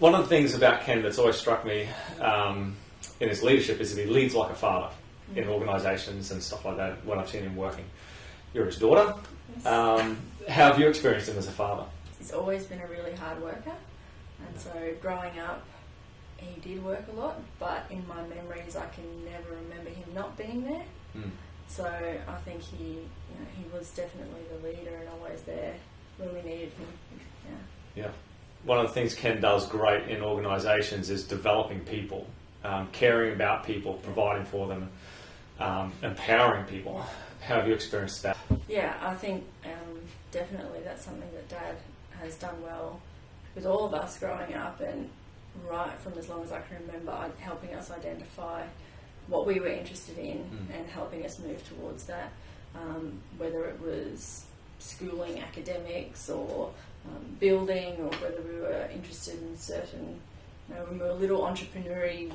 one of the things about Ken that's always struck me in his leadership is that he leads like a father in organisations and stuff like that when I've seen him working. You're his daughter. Yes. How have you experienced him as a father? He's always been a really hard worker, and so growing up he did work a lot, but in my memories I can never remember him not being there. So I think he was definitely the leader and always there when we needed him. Yeah. One of the things Ken does great in organisations is developing people, caring about people, providing for them, empowering people. How have you experienced that? Yeah, I think definitely that's something that Dad has done well with all of us growing up, and right from as long as I can remember, helping us identify what we were interested in and helping us move towards that, whether it was schooling, academics, or building, or whether we were interested in certain, when we were a little entrepreneur-y,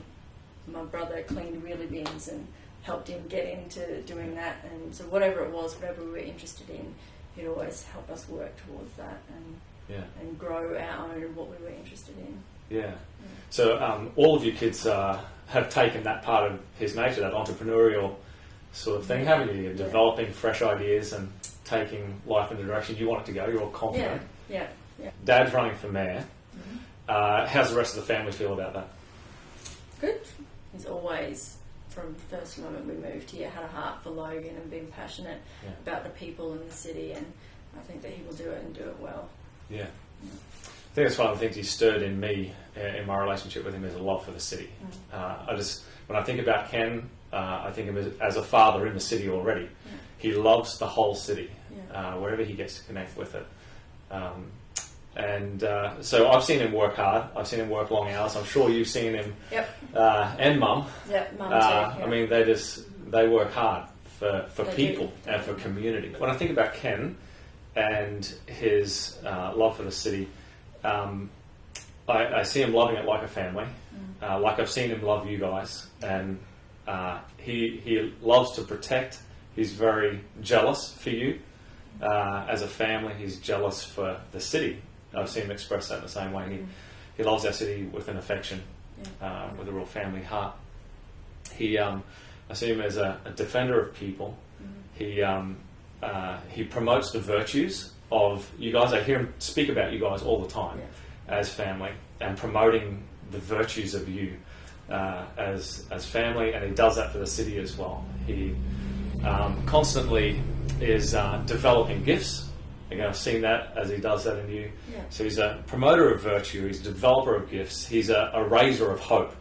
my brother cleaned wheelie bins and helped him get into doing that, and so whatever it was, whatever we were interested in, he'd always help us work towards that and grow our own what we were interested in. Yeah. So all of you kids have taken that part of his nature, that entrepreneurial sort of thing, haven't you? You're developing fresh ideas and taking life in the direction you want it to go. You're all confident. Yeah. Dad's running for mayor. How's the rest of the family feel about that? Good. He's always, from the first moment we moved here, had a heart for Logan and been passionate about the people in the city, and I think that he will do it and do it well. Yeah. I think that's one of the things he stirred in me in my relationship with him, is a love for the city. When I think about Ken, I think of him as a father in the city already. He loves the whole city, wherever he gets to connect with it. So I've seen him work hard. I've seen him work long hours. I'm sure you've seen him. And Mum. Yep, Mum too. I mean, they work hard for people and for community. When I think about Ken and his love for the city, I see him loving it like a family, like I've seen him love you guys, and he loves to protect. He's very jealous for you. As a family, he's jealous for the city. I've seen him express that in the same way. He loves our city with an affection, with a real family heart. I see him as a defender of people. He promotes the virtues of you guys. I hear him speak about you guys all the time as family, and promoting the virtues of you as family, and he does that for the city as well. He constantly is developing gifts. Again, I've seen that as he does that in you. So he's a promoter of virtue, he's a developer of gifts, he's a raiser of hope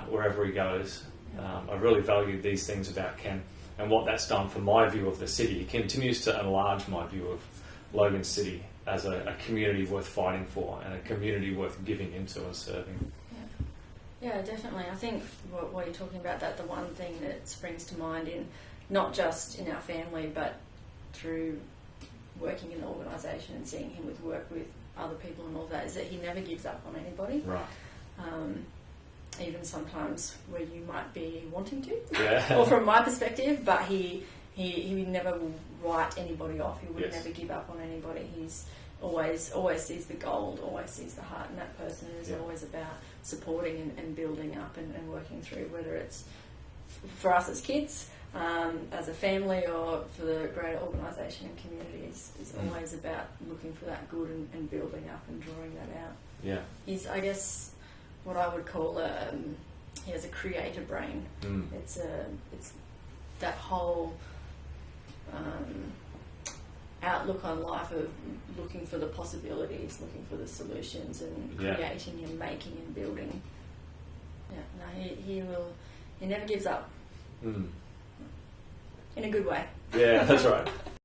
wherever he goes. I really value these things about Ken and what that's done for my view of the city. He continues to enlarge my view of Logan City as a community worth fighting for and a community worth giving into and serving. Yeah, definitely. I think what you're talking about, that the one thing that springs to mind in not just in our family but through working in the organisation and seeing him work with other people and all that, is that he never gives up on anybody. Right. Even sometimes where you might be wanting to, or from my perspective, but he never will write anybody off. He would never give up on anybody. He's always sees the gold, always sees the heart in that person, and is always about supporting and building up and working through, whether it's for us as kids, as a family, or for the greater organisation and community. Is always about looking for that good and building up and drawing that out. Yeah. He's, I guess, what I would call he has a creator brain. It's that whole outlook on life of looking for the possibilities, looking for the solutions, and creating and making and building. He never gives up. In a good way. Yeah, that's right.